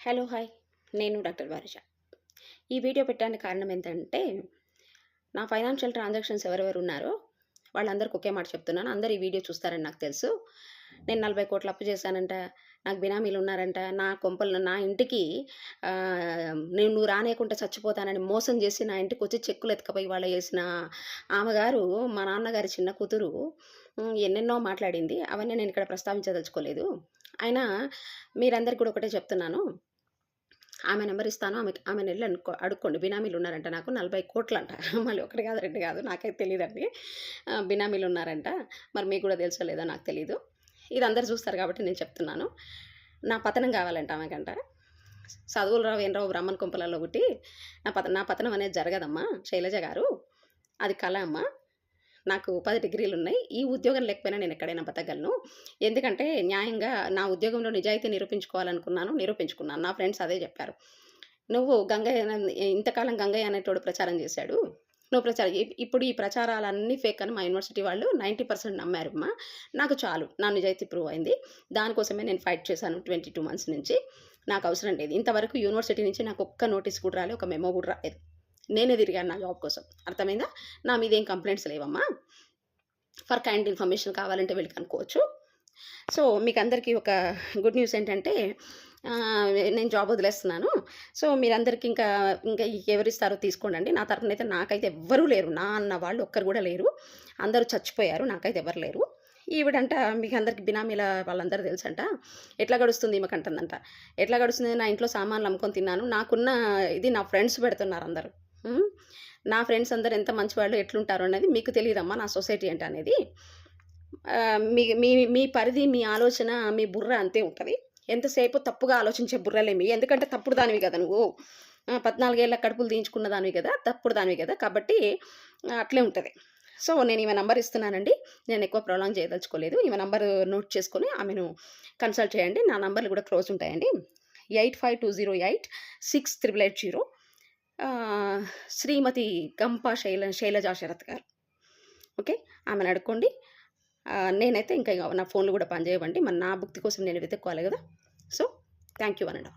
Hello hi, నేను doctor Varija. ఈ video పెట్టడానికి కారణం ఏంటంటే, నా ఫైనాన్షియల్ ట్రాన్సాక్షన్స్ ఎవరెవరు ఉన్నారో వాళ్ళందరికీ ఒకే మాట చెప్తున్నాను. అందరూ ఈ వీడియో చూస్తారని నాకు తెలుసు. నేను 40,00,00,000 అప్పు చేశానంట, నాకు బినామీలు ఉన్నారంట, నా కొంపలు నా ఇంటికి నువ్వు రానేయకుండా చచ్చిపోతానని మోసం చేసి నా ఇంటికి వచ్చి చెక్కులు ఎత్తుకపోయి వాళ్ళ చేసిన ఆమెగారు, మా నాన్నగారి చిన్న కూతురు ఎన్నెన్నో మాట్లాడింది. అవన్నీ నేను ఇక్కడ ప్రస్తావించదలుచుకోలేదు. అయినా మీరందరికీ కూడా ఒకటే చెప్తున్నాను. ఆమె నెంబర్ ఇస్తాను. ఆమె నెల్లి అడుక్కోండి. బినామీలు ఉన్నారంట నాకు 40,00,00,000 అంట. మళ్ళీ ఒకటి కాదు, రెండు కాదు, నాకైతే తెలీదండి. బినామీలు ఉన్నారంట. మరి మీకు కూడా తెలుసో లేదో నాకు తెలీదు. ఇది అందరూ చూస్తారు కాబట్టి నేను చెప్తున్నాను. నా పతనం కావాలంట ఆమెకంట. చదువులు రావు ఏం రావు బ్రాహ్మణ కుంపలలో పుట్టి నా పతనం అనేది జరగదమ్మా శైలజ గారు. అది కళ అమ్మా. నాకు 10 డిగ్రీలు ఉన్నాయి. ఈ ఉద్యోగం లేకపోయినా నేను ఎక్కడైనా బతకగలను. ఎందుకంటే న్యాయంగా నా ఉద్యోగంలో నిజాయితీ నిరూపించుకున్నాను. నా ఫ్రెండ్స్ అదే చెప్పారు. నువ్వు గంగయ్య ఇంతకాలం గంగయ్య అనేటోడు ప్రచారం చేశాడు. ఇప్పుడు ఈ ప్రచారాలన్నీ ఫేక్ అని మా యూనివర్సిటీ వాళ్ళు 90% నమ్మారమ్మా. నాకు చాలు, నా నిజాయితీ ప్రూవ్ అయింది. దానికోసమే నేను ఫైట్ చేశాను 22 మంత్స్ నుంచి. నాకు అవసరం లేదు. ఇంతవరకు యూనివర్సిటీ నుంచి నాకు ఒక్క నోటీస్ కూడా రాలేదు, ఒక మెమో కూడా రాలేదు. నేనే తిరిగాను నా జాబ్ కోసం. అర్థమైందా? నా మీద ఏం కంప్లైంట్స్ లేవమ్మా. ఫర్ కైండ్ ఇన్ఫర్మేషన్ కావాలంటే వెళ్ళి కనుక్కోవచ్చు. సో మీకు అందరికీ ఒక గుడ్ న్యూస్ ఏంటంటే, నేను జాబ్ వదిలేస్తున్నాను. సో మీరందరికీ ఇంకా ఇంకా ఎవరిస్తారో తీసుకోండి. నా తరఫున అయితే నాకైతే ఎవ్వరూ లేరు. నా అన్న వాళ్ళు ఒక్కరు కూడా లేరు. అందరూ చచ్చిపోయారు. నాకైతే ఎవరు లేరు. ఈవిడంట మీకు అందరికి బినామీల వాళ్ళందరూ తెలుసంట. ఎట్లా గడుస్తుంది ఈమెకంటుందంట. ఎట్లా గడుస్తుంది? నా ఇంట్లో సామాన్లు అమ్ముకొని తిన్నాను. నాకున్న ఇది నా ఫ్రెండ్స్ పెడుతున్నారు అందరూ. నా ఫ్రెండ్స్ అందరు ఎంత మంచివాళ్ళు ఎట్లుంటారు అనేది మీకు తెలియదమ్మా. నా సొసైటీ ఏంటి అనేది మీ మీ మీ పరిధి, మీ ఆలోచన, మీ బుర్ర అంతే ఉంటుంది. ఎంతసేపు తప్పుగా ఆలోచించే బుర్రలేమి. ఎందుకంటే తప్పుడు దానివి కదా నువ్వు. 14 ఏళ్ళ కడుపులు తీయించుకున్న దానివి కదా, తప్పుడు దానివి కదా. కాబట్టి అట్లే ఉంటుంది. సో నేను ఈమె నంబర్ ఇస్తున్నానండి. నేను ఎక్కువ ప్రొలాంగ్ చేయదలుచుకోలేదు. ఈమె నంబర్ నోట్ చేసుకొని ఆమెను కన్సల్ట్ చేయండి. నా నంబర్లు కూడా క్లోజ్ ఉంటాయండి. 8520868880. శ్రీమతి గంప శైలజా శరత్ గారు. ఓకే, ఆమెను అడుక్కోండి. నేనైతే ఇంకా నా ఫోన్లు కూడా పనిచేయవండి. మరి నా భుక్తి కోసం నేను వెతుక్కోవాలి కదా. సో థ్యాంక్ యూ అనండి.